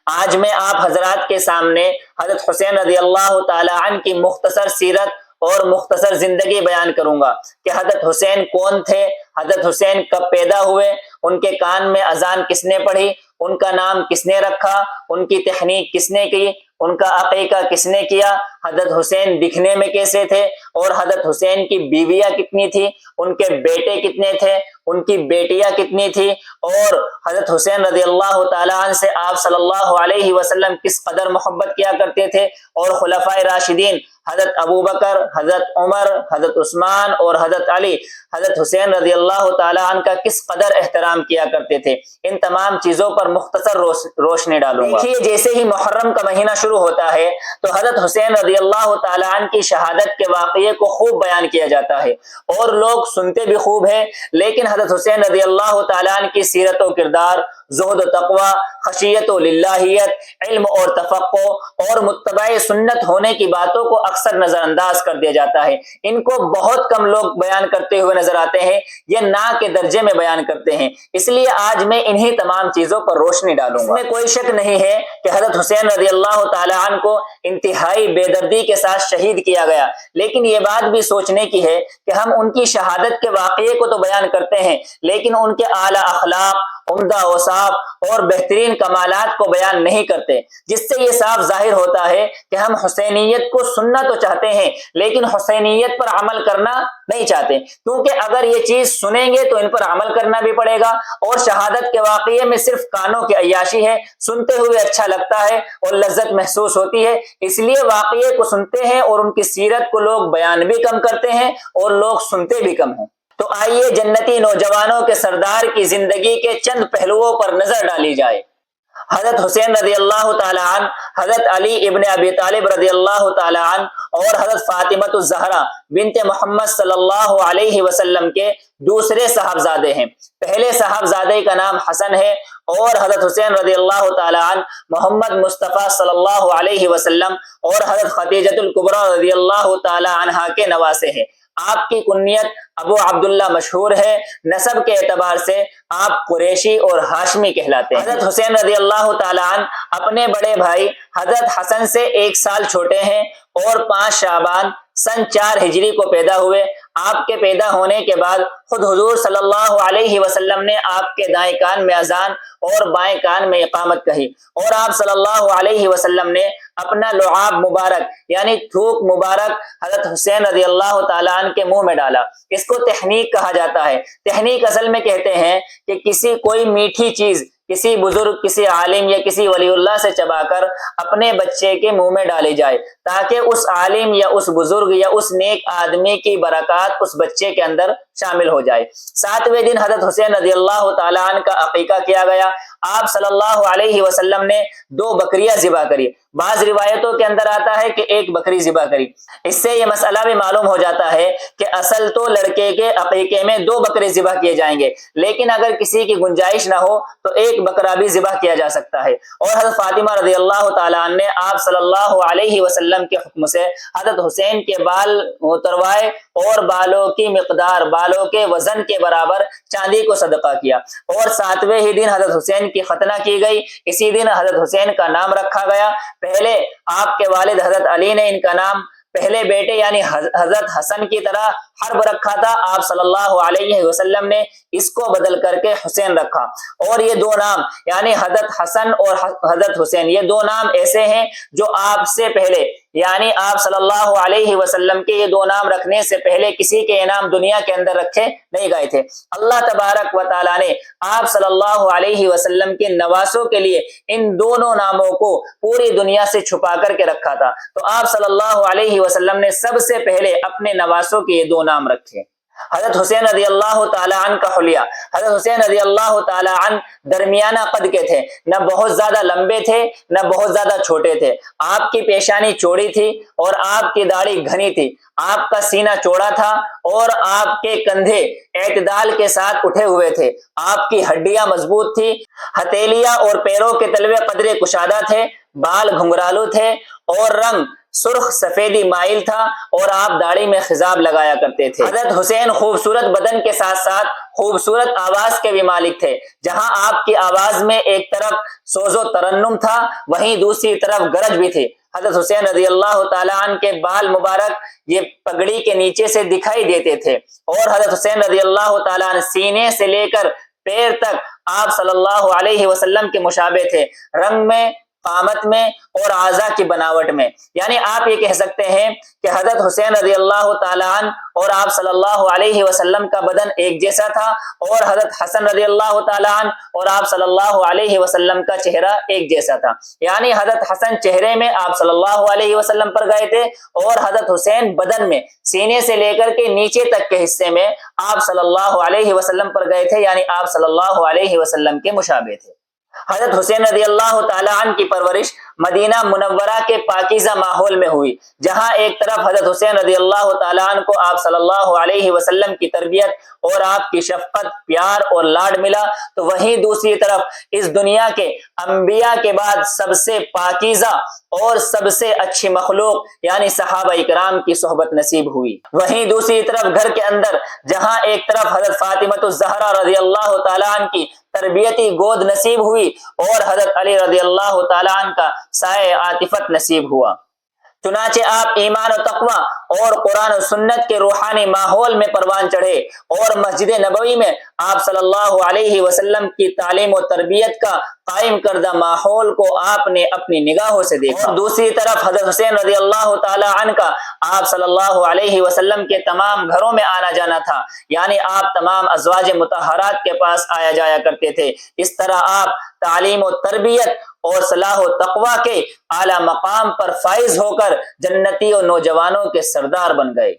آج میں آپ حضرات کے سامنے حضرت حسین رضی اللہ تعالی عنہ کی مختصر سیرت اور مختصر زندگی بیان کروں گا کہ حضرت حسین کون تھے، حضرت حسین کب پیدا ہوئے، ان کے کان میں اذان کس نے پڑھی، ان کا نام کس نے رکھا، ان کی تحنیک کس نے کی، ان کا عقیقہ کس نے کیا، حضرت حسین دکھنے میں کیسے تھے، اور حضرت حسین کی بیویاں کتنی تھی، ان کے بیٹے کتنے تھے، ان کی بیٹیاں کتنی تھی، اور حضرت حسین رضی اللہ تعالیٰ عنہ سے آپ صلی اللہ علیہ وسلم کس قدر محبت کیا کرتے تھے، اور خلفائے راشدین حضرت ابو بکر، حضرت عمر، حضرت عثمان اور حضرت علی حضرت حسین رضی اللہ تعالیٰ عنہ کا کس قدر احترام کیا کرتے تھے، ان تمام چیزوں پر مختصر روشنی ڈالوں گا۔ دیکھیے، جیسے ہی محرم کا مہینہ شروع ہوتا ہے تو حضرت حسین رضی اللہ تعالیٰ عنہ کی شہادت کے واقعے کو خوب بیان کیا جاتا ہے، اور لوگ سنتے بھی خوب ہیں، لیکن حضرت حسین رضی اللہ تعالیٰ عنہ کی سیرت و کردار، زہد و تقوی، خشیت و للہیت، علم اور تفقہ اور متبع سنت ہونے کی باتوں کو اکثر نظر انداز کر دیا جاتا ہے۔ ان کو بہت کم لوگ بیان کرتے ہوئے نظر آتے ہیں، یہ نا کے درجے میں بیان کرتے ہیں، اس لیے آج میں انہی تمام چیزوں پر روشنی ڈالوں گا۔ اس میں کوئی شک نہیں ہے کہ حضرت حسین رضی اللہ تعالی عنہ کو انتہائی بے دردی کے ساتھ شہید کیا گیا، لیکن یہ بات بھی سوچنے کی ہے کہ ہم ان کی شہادت کے واقعے کو تو بیان کرتے ہیں، لیکن ان کے اعلیٰ اخلاق، عمدہ اوصاف اور بہترین کمالات کو بیان نہیں کرتے، جس سے یہ صاف ظاہر ہوتا ہے کہ ہم حسینیت کو سننا تو چاہتے ہیں لیکن حسینیت پر عمل کرنا نہیں چاہتے، کیونکہ اگر یہ چیز سنیں گے تو ان پر عمل کرنا بھی پڑے گا، اور شہادت کے واقعے میں صرف کانوں کی عیاشی ہے، سنتے ہوئے اچھا لگتا ہے اور لذت محسوس ہوتی ہے، اس لیے واقعے کو سنتے ہیں اور ان کی سیرت کو لوگ بیان بھی کم کرتے ہیں اور لوگ سنتے بھی کم ہیں۔ تو آئیے جنتی نوجوانوں کے سردار کی زندگی کے چند پہلوؤں پر نظر ڈالی جائے۔ حضرت حسین رضی اللہ تعالی عنہ، حضرت علی ابن ابی طالب رضی اللہ تعالی عنہ اور حضرت فاطمہ الزہرا بنت محمد صلی اللہ علیہ وسلم کے دوسرے صاحبزادے ہیں۔ پہلے صاحبزادے کا نام حسن ہے، اور حضرت حسین رضی اللہ تعالی عنہ محمد مصطفیٰ صلی اللہ علیہ وسلم اور حضرت خدیجہ الکبریٰ رضی اللہ تعالی عنہا کے نواسے ہیں۔ آپ کی کنیت ابو عبداللہ مشہور ہے، نسب کے اعتبار سے آپ قریشی اور ہاشمی کہلاتے ہیں۔ حضرت حسین رضی اللہ تعالی عنہ اپنے بڑے بھائی حضرت حسن سے 1 سال چھوٹے ہیں، اور 5 شعبان سن 4 ہجری کو پیدا ہوئے۔ آپ کے پیدا ہونے کے بعد خود حضور صلی اللہ علیہ وسلم نے آپ کے دائیں کان میں اذان اور بائیں کان میں اقامت کہی، اور آپ صلی اللہ علیہ وسلم نے اپنا لعاب مبارک یعنی تھوک مبارک حضرت حسین رضی اللہ تعالیٰ عنہ کے منہ میں ڈالا۔ اس کو تحنیک کہا جاتا ہے۔ تحنیک اصل میں کہتے ہیں کہ کوئی میٹھی چیز کسی بزرگ، کسی عالم یا کسی ولی اللہ سے چبا کر اپنے بچے کے منہ میں ڈالی جائے، تاکہ اس عالم یا اس بزرگ یا اس نیک آدمی کی برکات اس بچے کے اندر شامل ہو جائے۔ 7ویں دن حضرت حسین رضی اللہ تعالیٰ عنہ کا عقیقہ کیا گیا۔ آپ صلی اللہ علیہ وسلم نے 2 بکریاں ذبح کری۔ بعض روایتوں کے اندر آتا ہے کہ 1 بکری ذبح کری۔ اس سے یہ مسئلہ بھی معلوم ہو جاتا ہے کہ اصل تو لڑکے کے عقیقے میں 2 بکرے ذبح کیے جائیں گے، لیکن اگر کسی کی گنجائش نہ ہو تو 1 بکرا بھی ذبح کیا جا سکتا ہے۔ اور حضرت فاطمہ رضی اللہ تعالیٰ عنہ نے آپ صلی اللہ علیہ وسلم کے حکم سے حضرت حسین کے بال اتروائے اور بالوں کی مقدار، بالوں کے وزن کے برابر چاندی کو صدقہ کیا، اور 7ویں ہی دن حضرت حسین کی ختنہ کی گئی۔ اسی دن حضرت حسین کا نام رکھا گیا۔ پہلے آپ کے والد حضرت علی نے ان کا نام پہلے بیٹے یعنی حضرت حسن کی طرح حرب رکھا تھا، آپ صلی اللہ علیہ وسلم نے اس کو بدل کر کے حسین رکھا۔ اور یہ 2 نام یعنی حضرت حسن اور حضرت حسین، یہ 2 نام ایسے ہیں جو آپ سے پہلے یعنی آپ صلی اللہ علیہ وسلم کے یہ 2 نام رکھنے سے پہلے کسی کے انعام دنیا کے اندر رکھے نہیں گئے تھے۔ اللہ تبارک و تعالیٰ نے آپ صلی اللہ علیہ وسلم کے نواسوں کے لیے ان دونوں ناموں کو پوری دنیا سے چھپا کر کے رکھا تھا، تو آپ صلی اللہ علیہ وسلم نے سب سے پہلے اپنے نواسوں کے یہ 2 نام رکھے۔ حضرت حسین رضی اللہ تعالی عنہ کا حلیہ، حضرت حسین رضی اللہ تعالی عنہ درمیانہ قد کے تھے، نہ بہت زیادہ لمبے تھے نہ بہت زیادہ چھوٹے تھے۔ آپ کی پیشانی چوڑی تھی اور آپ کی داڑھی گھنی تھی، آپ کا سینہ چوڑا تھا اور آپ کے کندھے اعتدال کے ساتھ اٹھے ہوئے تھے، آپ کی ہڈیاں مضبوط تھی، ہتھیلیاں اور پیروں کے تلوے قدرے کشادہ تھے، بال گھنگرالو تھے اور رنگ سرخ سفیدی مائل تھا اور آپ داڑھی میں خضاب لگایا کرتے تھے۔ حضرت حسین خوبصورت بدن کے ساتھ ساتھ خوبصورت آواز کے بھی مالک تھے۔ جہاں آپ کی آواز میں ایک طرف سوز و ترنم تھا، وہیں دوسری طرف گرج بھی تھی۔ حضرت حسین رضی اللہ تعالیٰ عنہ کے بال مبارک یہ پگڑی کے نیچے سے دکھائی دیتے تھے، اور حضرت حسین رضی اللہ تعالیٰ عنہ سینے سے لے کر پیر تک آپ صلی اللہ علیہ وسلم کے مشابہ تھے، رنگ میں، قامت میں اور اعضاء کی بناوٹ میں۔ یعنی آپ یہ کہہ سکتے ہیں کہ حضرت حسین رضی اللہ تعالیٰ عنہ اور آپ صلی اللہ علیہ وسلم کا بدن ایک جیسا تھا، اور حضرت حسن رضی اللہ تعالیٰ عنہ اور آپ صلی اللہ علیہ وسلم کا چہرہ ایک جیسا تھا۔ یعنی حضرت حسن چہرے میں آپ صلی اللہ علیہ وسلم پر گئے تھے، اور حضرت حسین بدن میں سینے سے لے کر کے نیچے تک کے حصے میں آپ صلی اللہ علیہ وسلم پر گئے تھے، یعنی آپ صلی اللہ علیہ وسلم کے مشابہ تھے۔ حضرت حسین رضی اللہ تعالیٰ عنہ کی پرورش مدینہ منورہ کے پاکیزہ ماحول میں ہوئی، جہاں ایک طرف حضرت حسین رضی اللہ تعالیٰ عنہ کو آپ صلی اللہ علیہ وسلم کی تربیت اور آپ کی شفقت، پیار اور لاڈ ملا، تو وہیں دوسری طرف اس دنیا کے انبیاء کے بعد سب سے پاکیزہ اور سب سے اچھی مخلوق یعنی صحابہ اکرام کی صحبت نصیب ہوئی۔ وہیں دوسری طرف گھر کے اندر جہاں ایک طرف حضرت فاطمہ الزہرا رضی اللہ تعالیٰ عنہ کی تربیتی گود نصیب ہوئی، اور حضرت علی رضی اللہ تعالیٰ عنہ کا سائے عاطفت نصیب ہوا۔ چنانچہ آپ ایمان و تقوی اور قرآن و سنت کے روحانی ماحول میں پروان چڑھے، اور مسجد نبوی میں آپ صلی اللہ علیہ وسلم کی تعلیم و تربیت کا قائم کردہ ماحول کو آپ نے اپنی نگاہوں سے دیکھا۔ اور دوسری طرف حضرت حسین رضی اللہ تعالی عنہ کا آپ صلی اللہ علیہ وسلم کے تمام گھروں میں آنا جانا تھا، یعنی آپ تمام ازواج مطہرات کے پاس آیا جایا کرتے تھے۔ اس طرح آپ تعلیم و تربیت اور صلاح و تقوی کے اعلیٰ مقام پر فائز ہو کر جنتی و نوجوانوں کے سردار بن گئے۔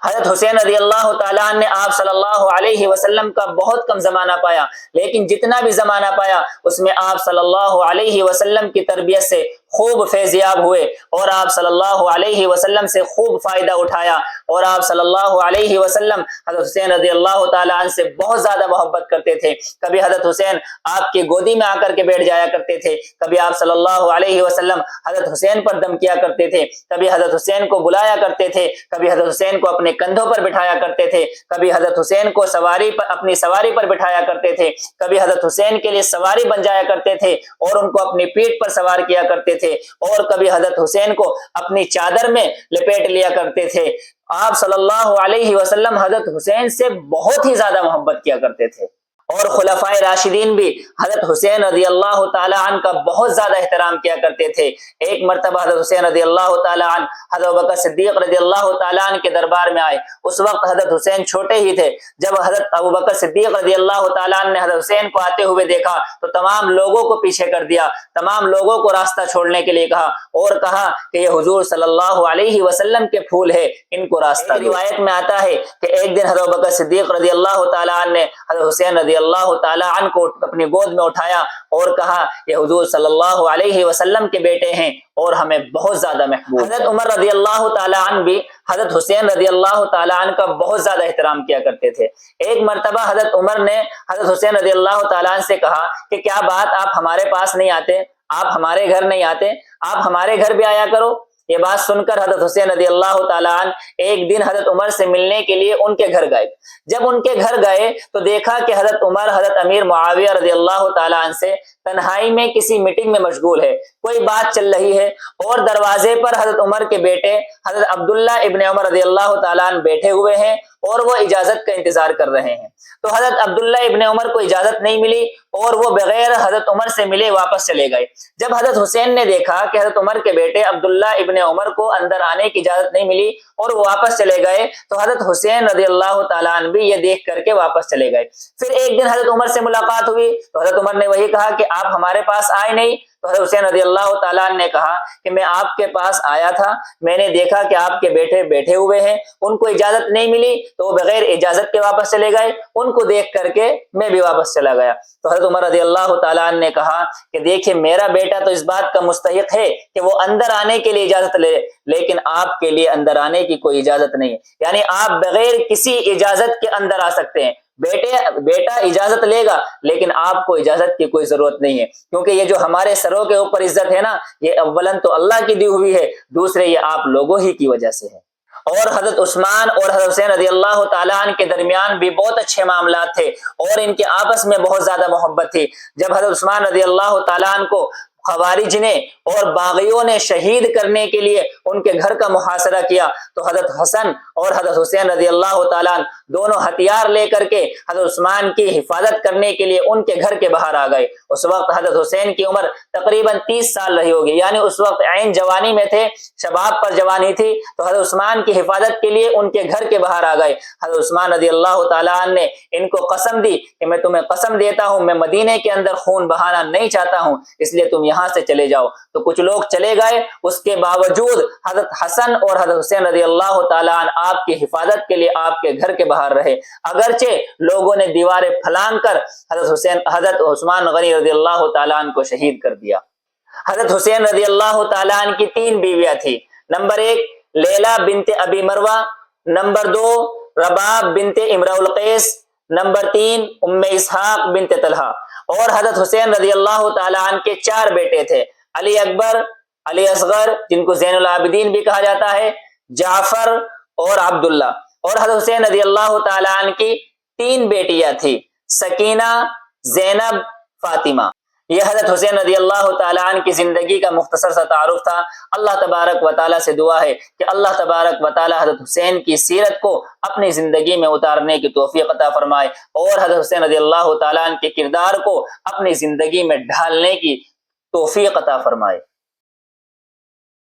حضرت حسین رضی اللہ تعالیٰ عنہ نے آپ صلی اللہ علیہ وسلم کا بہت کم زمانہ پایا، لیکن جتنا بھی زمانہ پایا اس میں آپ صلی اللہ علیہ وسلم کی تربیت سے خوب فیضیاب ہوئے، اور آپ صلی اللہ علیہ وسلم سے خوب فائدہ اٹھایا، اور آپ صلی اللہ علیہ وسلم حضرت حسین رضی اللہ تعالیٰ عنہ سے بہت زیادہ محبت کرتے تھے۔ کبھی حضرت حسین آپ کی گودی میں آ کر کے بیٹھ جایا کرتے تھے، کبھی آپ صلی اللہ علیہ وسلم حضرت حسین پر دم کیا کرتے تھے، کبھی حضرت حسین کو بلایا کرتے تھے، کبھی حضرت حسین کو اپنے کندھوں پر بٹھایا کرتے تھے، کبھی حضرت حسین کو اپنی سواری پر بٹھایا کرتے تھے، کبھی حضرت حسین کے لیے سواری بن جایا کرتے تھے اور ان کو اپنی پیٹھ پر سوار کیا کرتے تھے، اور کبھی حضرت حسین کو اپنی چادر میں لپیٹ لیا کرتے تھے۔ آپ صلی اللہ علیہ وسلم حضرت حسین سے بہت ہی زیادہ محبت کیا کرتے تھے، اور خلفائے راشدین بھی حضرت حسین رضی اللہ تعالی عنہ کا بہت زیادہ احترام کیا کرتے تھے۔ ایک مرتبہ حضرت حسین رضی اللہ تعالی عنہ حضرت ابوبکر صدیق رضی اللہ تعالی عنہ کے دربار میں آئے۔ اس وقت حضرت حسین چھوٹے ہی تھے۔ جب حضرت ابوبکر صدیق رضی اللہ تعالی عنہ نے حضرت حسین کو آتے ہوئے دیکھا تو تمام لوگوں کو پیچھے کر دیا، تمام لوگوں کو راستہ چھوڑنے کے لیے کہا، اور کہا کہ یہ حضور صلی اللہ علیہ وسلم کے پھول ہے، ان کو راستہ دو۔ روایت میں آتا ہے کہ ایک دن حضرت ابوبکر صدیق رضی اللہ تعالی عنہ نے حضرت حسین رضی اللہ تعالی عنہ کو اپنی گود میں اٹھایا اور کہا یہ حضور صلی اللہ علیہ وسلم کے بیٹے ہیں اور ہمیں بہت زیادہ محبوب۔ حضرت عمر رضی اللہ تعالی عنہ بھی حضرت حسین رضی اللہ تعالی عنہ کا بہت زیادہ احترام کیا کرتے تھے۔ ایک مرتبہ حضرت عمر نے حضرت حسین رضی اللہ تعالی عنہ سے کہا کہ کیا بات آپ ہمارے پاس نہیں آتے، آپ ہمارے گھر نہیں آتے، آپ ہمارے گھر بھی آیا کرو۔ یہ بات سن کر حضرت حسین رضی اللہ تعالیٰ عنہ ایک دن حضرت عمر سے ملنے کے لیے ان کے گھر گئے۔ جب ان کے گھر گئے تو دیکھا کہ حضرت عمر حضرت امیر معاویہ رضی اللہ تعالیٰ عنہ سے تنہائی میں کسی میٹنگ میں مشغول ہے، کوئی بات چل رہی ہے، اور دروازے پر حضرت عمر کے بیٹے حضرت عبداللہ ابن عمر رضی اللہ تعالیٰ عنہ بیٹھے ہوئے ہیں اور وہ اجازت کا انتظار کر رہے ہیں۔ تو حضرت عبداللہ ابن عمر کو اجازت نہیں ملی اور وہ بغیر حضرت عمر سے ملے واپس چلے گئے۔ جب حضرت حسین نے دیکھا کہ حضرت عمر کے بیٹے عبداللہ ابن عمر کو اندر آنے کی اجازت نہیں ملی اور وہ واپس چلے گئے، تو حضرت حسین رضی اللہ تعالیٰ عنہ بھی یہ دیکھ کر کے واپس چلے گئے۔ پھر ایک دن حضرت عمر سے ملاقات ہوئی تو حضرت عمر نے وہی کہا کہ آپ ہمارے پاس آئے نہیں۔ تو حضرت حسین رضی اللہ تعالیٰ عنہ نے کہا کہ میں آپ کے پاس آیا تھا، میں نے دیکھا کہ آپ کے بیٹے بیٹھے ہوئے ہیں، ان کو اجازت نہیں ملی تو وہ بغیر اجازت کے واپس چلے گئے، ان کو دیکھ کر کے میں بھی واپس چلا گیا۔ تو حضرت عمر رضی اللہ تعالیٰ عنہ نے کہا کہ دیکھیں میرا بیٹا تو اس بات کا مستحق ہے کہ وہ اندر آنے کے لیے اجازت لے، لیکن آپ کے لیے اندر آنے کی کوئی اجازت نہیں ہے، یعنی آپ بغیر کسی اجازت کے اندر آ سکتے ہیں، بیٹا اجازت لے گا لیکن آپ کو اجازت کی کوئی ضرورت نہیں ہے، کیونکہ یہ جو ہمارے سروں کے اوپر عزت ہے نا، یہ اولاً تو اللہ کی دی ہوئی ہے، دوسرے یہ آپ لوگوں ہی کی وجہ سے ہے۔ اور حضرت عثمان اور حضرت حسین رضی اللہ تعالیٰ عنہ کے درمیان بھی بہت اچھے معاملات تھے اور ان کے آپس میں بہت زیادہ محبت تھی۔ جب حضرت عثمان رضی اللہ تعالیٰ عنہ کو خوارج نے اور باغیوں نے شہید کرنے کے لیے ان کے گھر کا محاصرہ کیا تو حضرت حسن اور حضرت حسین رضی اللہ تعالیٰ عنہ دونوں ہتھیار لے کر کے حضرت عثمان کی حفاظت کرنے کے لیے ان کے گھر کے باہر آ گئے۔ اس وقت حضرت حسین کی عمر تقریباً 30 سال رہی ہوگی، یعنی اس وقت عین جوانی میں تھے، شباب پر جوانی تھی، تو حضرت عثمان کی حفاظت کے لیے ان کے گھر کے باہر آ گئے۔ حضرت عثمان رضی اللہ تعالیٰ عنہ نے ان کو قسم دی کہ میں تمہیں قسم دیتا ہوں میں مدینے کے اندر خون بہانا نہیں چاہتا ہوں، اس لیے تم یہاں سے چلے جاؤ۔ تو کچھ لوگ چلے گئے، اس کے باوجود حضرت حسن اور حضرت حسین رضی اللہ تعالیٰ عنہ آپ کی حفاظت کے لیے آپ کے گھر کے باہر رہے، اگرچہ لوگوں نے دیواریں پھلانگ کر حضرت عثمان غنی رضی اللہ تعالیٰ عنہ کو شہید کر دیا۔ حضرت حسین رضی اللہ تعالیٰ عنہ کی 3 بیویاں تھیں، نمبر 1 لیلا بنت ابی مروہ، نمبر 2 رباب بنت امرؤ القیس، نمبر 3 ام اسحاق بنت طلحہ۔ اور حضرت حسین رضی اللہ تعالیٰ عنہ کے 4 بیٹے تھے، علی اکبر، علی اصغر جن کو زین العابدین بھی کہا جاتا ہے، جعفر اور عبداللہ۔ اور حضرت حسین رضی اللہ تعالیٰ عنہ کی 3 بیٹیاں تھیں، سکینہ، زینب، فاطمہ۔ یہ حضرت حسین رضی اللہ تعالیٰ عنہ کی زندگی کا مختصر سا تعارف تھا۔ اللہ تبارک و تعالیٰ سے دعا ہے کہ اللہ تبارک و تعالیٰ حضرت حسین کی سیرت کو اپنی زندگی میں اتارنے کی توفیق عطا فرمائے اور حضرت حسین رضی اللہ تعالیٰ عنہ کے کردار کو اپنی زندگی میں ڈھالنے کی توفیق عطا فرمائے۔